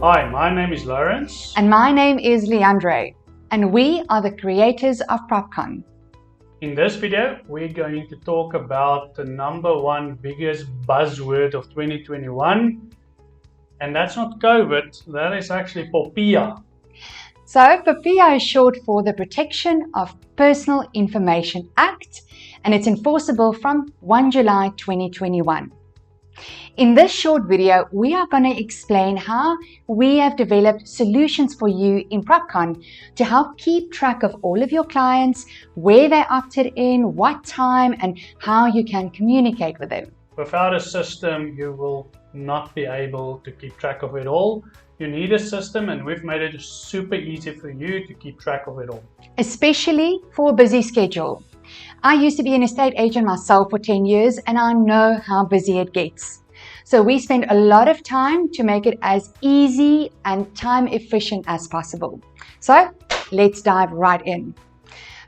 Hi, my name is Lawrence. And my name is Leandre, and we are the creators of PropCon. In this video, we're going to talk about the #1 biggest buzzword of 2021, and that's not COVID, that is actually POPIA. So, POPIA is short for the Protection of Personal Information Act, and it's enforceable from 1 July 2021. In this short video, we are going to explain how we have developed solutions for you in PropCon to help keep track of all of your clients, where they opted in, what time, and how you can communicate with them. Without a system, you will not be able to keep track of it all. You need a system, and we've made it super easy for you to keep track of it all. Especially for a busy schedule. I used to be an estate agent myself for 10 years, and I know how busy it gets. So we spend a lot of time to make it as easy and time efficient as possible. So let's dive right in.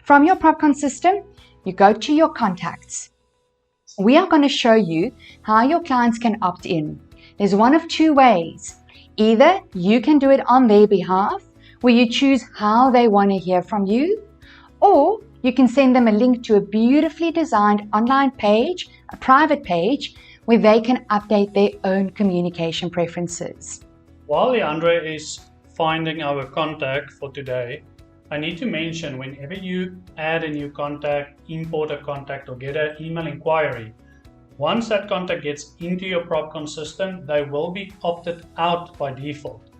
From your PropCon system, you go to your contacts. We are going to show you how your clients can opt in. There's one of two ways. Either you can do it on their behalf, where you choose how they want to hear from you, or you can send them a link to a beautifully designed online page, a private page, where they can update their own communication preferences. While Leandre is finding our contact for today, I need to mention whenever you add a new contact, import a contact, or get an email inquiry, once that contact gets into your PropCon system, they will be opted out by default.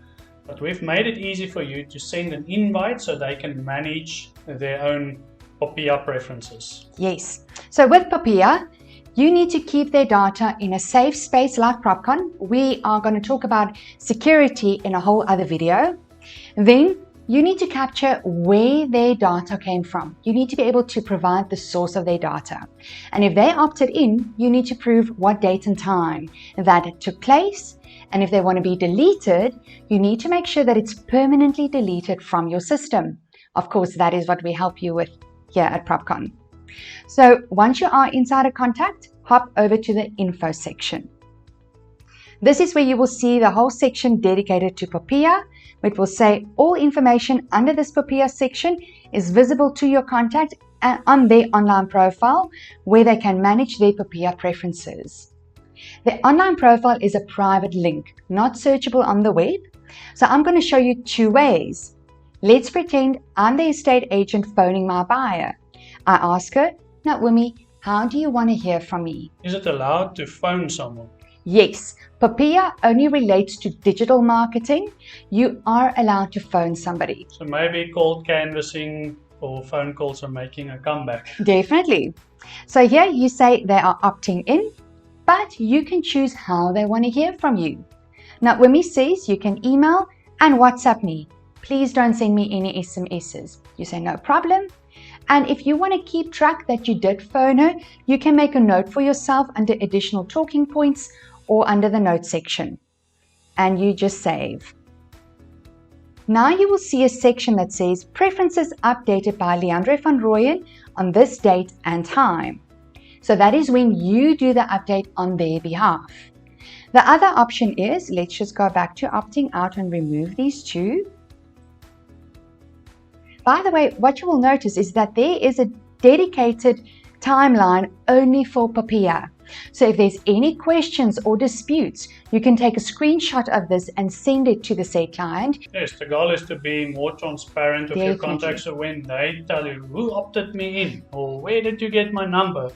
But we've made it easy for you to send an invite so they can manage their own POPIA preferences. Yes. So with POPIA, you need to keep their data in a safe space like PropCon. We are going to talk about security in a whole other video. Then you need to capture where their data came from. You need to be able to provide the source of their data. And if they opted in, you need to prove what date and time that it took place. And if they want to be deleted, you need to make sure that it's permanently deleted from your system. Of course, that is what we help you with here at PropCon. So once you are inside a contact, hop over to the info section. This is where you will see the whole section dedicated to POPIA. It will say all information under this POPIA section is visible to your contact and on their online profile, where they can manage their POPIA preferences. The online profile is a private link, not searchable on the web. So I'm going to show you two ways. Let's pretend I'm the estate agent phoning my buyer. I ask her, "Naomi, how do you want to hear from me?" Is it allowed to phone someone? Yes, POPIA only relates to digital marketing. You are allowed to phone somebody. So maybe cold canvassing or phone calls are making a comeback. Definitely. So here you say they are opting in, but you can choose how they want to hear from you. Naomi says you can email and WhatsApp me. Please don't send me any SMSs. You say no problem. And if you want to keep track that you did phone her, you can make a note for yourself under additional talking points or under the notes section. And you just save. Now you will see a section that says preferences updated by Leandre van Rooyen on this date and time. So that is when you do the update on their behalf. The other option is, let's just go back to opting out and remove these two. By the way, what you will notice is that there is a dedicated timeline only for POPIA. So if there's any questions or disputes, you can take a screenshot of this and send it to the said client. Yes, the goal is to be more transparent with your Definitely. contacts. So when they tell you who opted me in or where did you get my number,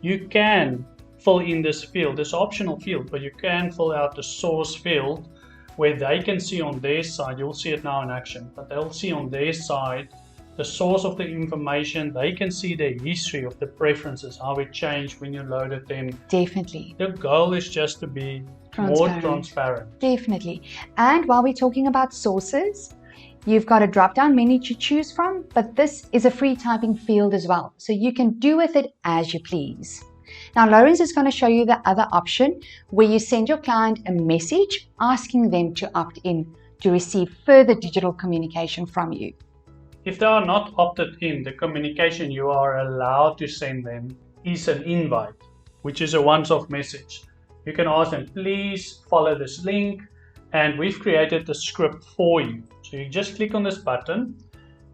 you can fill in this field, this optional field, but you can fill out the source field where they can see on their side. You'll see it now in action, but they'll see on their side the source of the information. They can see the history of the preferences, how it changed when you loaded them. Definitely. The goal is just to be more transparent. Definitely. And while we're talking about sources, you've got a drop-down menu to choose from, but this is a free typing field as well. So you can do with it as you please. Now, Lawrence is going to show you the other option where you send your client a message asking them to opt in to receive further digital communication from you. If they are not opted in, the communication you are allowed to send them is an invite, which is a once-off message. You can ask them, please follow this link and we've created the script for you. So you just click on this button.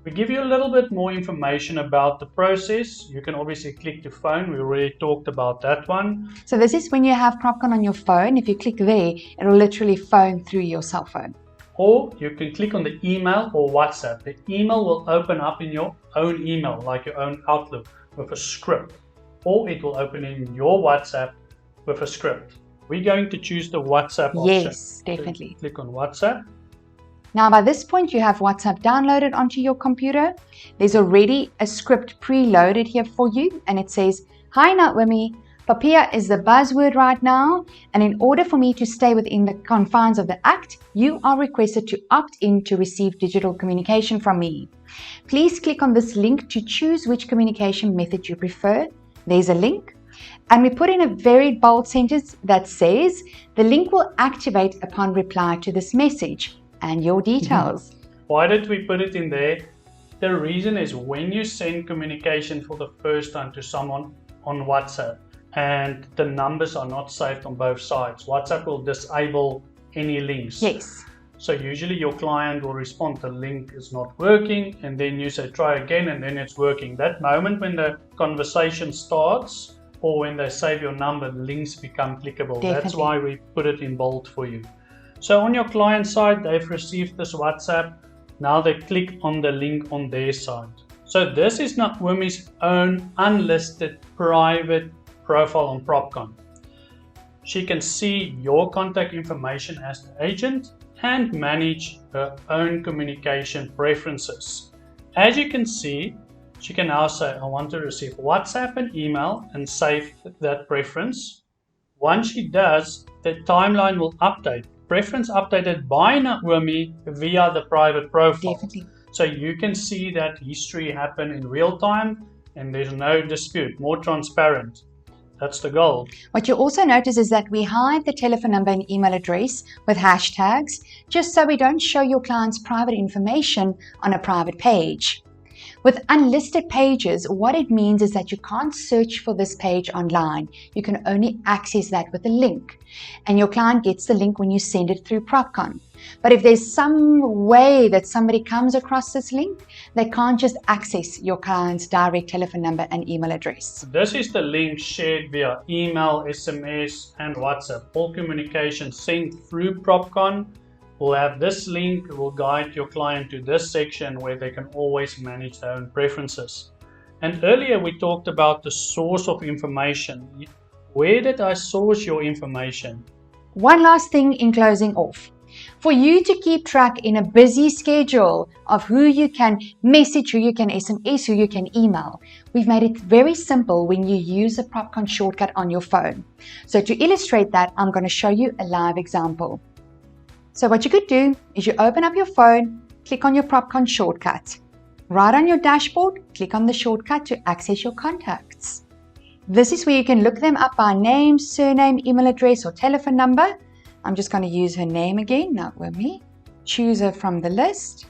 We give you a little bit more information about the process. You can obviously click to phone. We already talked about that one. So this is when you have PropCon on your phone. If you click there, it'll literally phone through your cell phone. Or you can click on the email or WhatsApp. The email will open up in your own email, like your own Outlook, with a script. Or it will open in your WhatsApp with a script. We're going to choose the WhatsApp option. Yes, definitely. So click on WhatsApp. Now, by this point, you have WhatsApp downloaded onto your computer. There's already a script preloaded here for you, and it says, "Hi Naomi, POPIA is the buzzword right now, and in order for me to stay within the confines of the Act, you are requested to opt in to receive digital communication from me. Please click on this link to choose which communication method you prefer." There's a link. And we put in a very bold sentence that says, "The link will activate upon reply to this message," and your details. Why did we put it in there? The reason is when you send communication for the first time to someone on WhatsApp and the numbers are not saved on both sides, WhatsApp will disable any links. Yes. So usually your client will respond, the link is not working, and then you say try again, and then it's working. That moment when the conversation starts or when they save your number, links become clickable. Definitely. That's why we put it in bold for you. So on your client side, they've received this WhatsApp. Now they click on the link on their side. So this is Naomi's own unlisted private profile on PropCon. She can see your contact information as the agent and manage her own communication preferences. As you can see, she can now say, "I want to receive WhatsApp and email," and save that preference. Once she does, the timeline will update. Preference updated by Naomi via the private profile. Definitely. So you can see that history happen in real time and there's no dispute, more transparent. That's the goal. What you also notice is that we hide the telephone number and email address with hashtags, just so we don't show your client's private information on a private page. With unlisted pages, what it means is that you can't search for this page online. You can only access that with a link. And your client gets the link when you send it through PropCon. But if there's some way that somebody comes across this link, they can't just access your client's direct telephone number and email address. This is the link shared via email, SMS, and WhatsApp. All communication sent through PropCon will have this link, will guide your client to this section where they can always manage their own preferences. And earlier we talked about the source of information. Where did I source your information? One last thing in closing off. For you to keep track in a busy schedule of who you can message, who you can SMS, who you can email, we've made it very simple when you use a PropCon shortcut on your phone. So to illustrate that, I'm going to show you a live example. So what you could do is you open up your phone, click on your PropCon shortcut. Right on your dashboard, click on the shortcut to access your contacts. This is where you can look them up by name, surname, email address, or telephone number. I'm just going to use her name again, Naomi. Choose her from the list.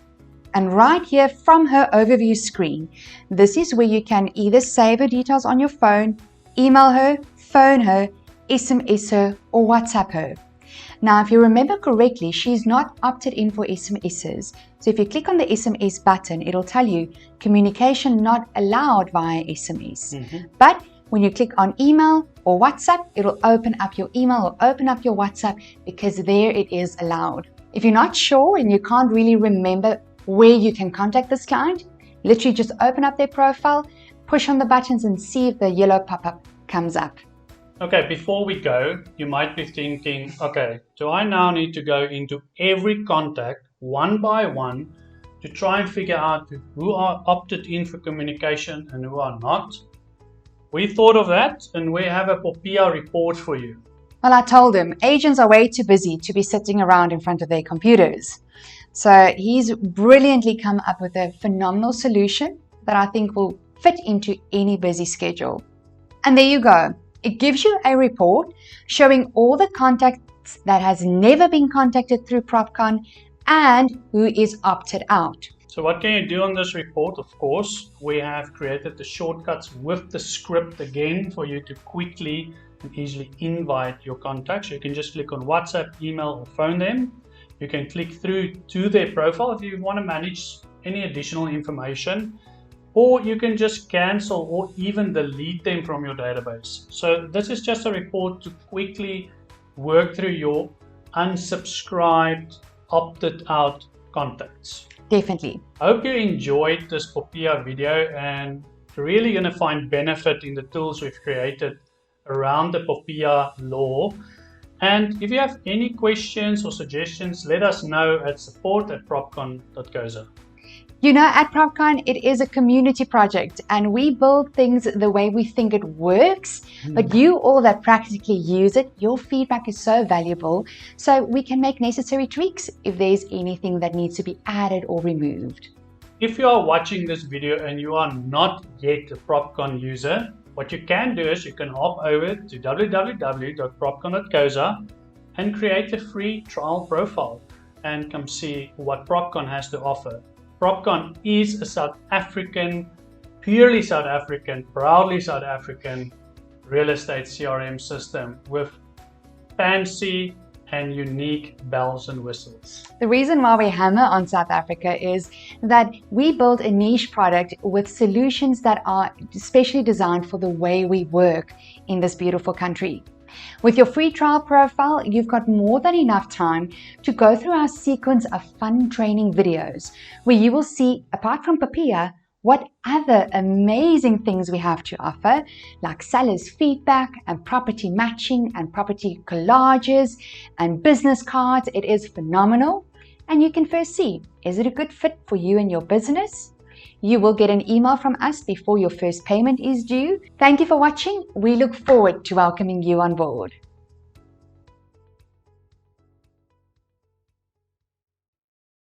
And right here from her overview screen, this is where you can either save her details on your phone, email her, phone her, SMS her, or WhatsApp her. Now, if you remember correctly, she's not opted in for SMSs. So if you click on the SMS button, it'll tell you communication not allowed via SMS. But when you click on email or WhatsApp, it'll open up your email or open up your WhatsApp because there it is allowed. If you're not sure and you can't really remember where you can contact this client, literally just open up their profile, push on the buttons and see if the yellow pop-up comes up. Okay, before we go, you might be thinking, okay, do I now need to go into every contact one by one to try and figure out who are opted in for communication and who are not? We thought of that and we have a POPIA report for you. Well, I told him agents are way too busy to be sitting around in front of their computers. So he's brilliantly come up with a phenomenal solution that I think will fit into any busy schedule. And there you go. It gives you a report showing all the contacts that has never been contacted through PropCon and who is opted out. So what can you do on this report? Of course, we have created the shortcuts with the script again for you to quickly and easily invite your contacts. You can just click on WhatsApp, email, or phone them. You can click through to their profile if you want to manage any additional information, or you can just cancel or even delete them from your database. So this is just a report to quickly work through your unsubscribed, opted out contacts. Definitely. I hope you enjoyed this POPIA video and really going to find benefit in the tools we've created around the POPIA law. And if you have any questions or suggestions, let us know at support@propcon.coza. You know, at PropCon, it is a community project and we build things the way we think it works. But you all that practically use it, your feedback is so valuable. So we can make necessary tweaks if there's anything that needs to be added or removed. If you are watching this video and you are not yet a PropCon user, what you can do is you can hop over to www.propcon.coza and create a free trial profile and come see what PropCon has to offer. PropCon is a South African, purely South African, proudly South African real estate CRM system with fancy and unique bells and whistles. The reason why we hammer on South Africa is that we build a niche product with solutions that are specially designed for the way we work in this beautiful country. With your free trial profile, you've got more than enough time to go through our sequence of fun training videos where you will see, apart from POPIA, what other amazing things we have to offer, like sellers' feedback and property matching and property collages and business cards. It is phenomenal. And you can first see, is it a good fit for you and your business? You will get an email from us before your first payment is due. Thank you for watching. We look forward to welcoming you on board.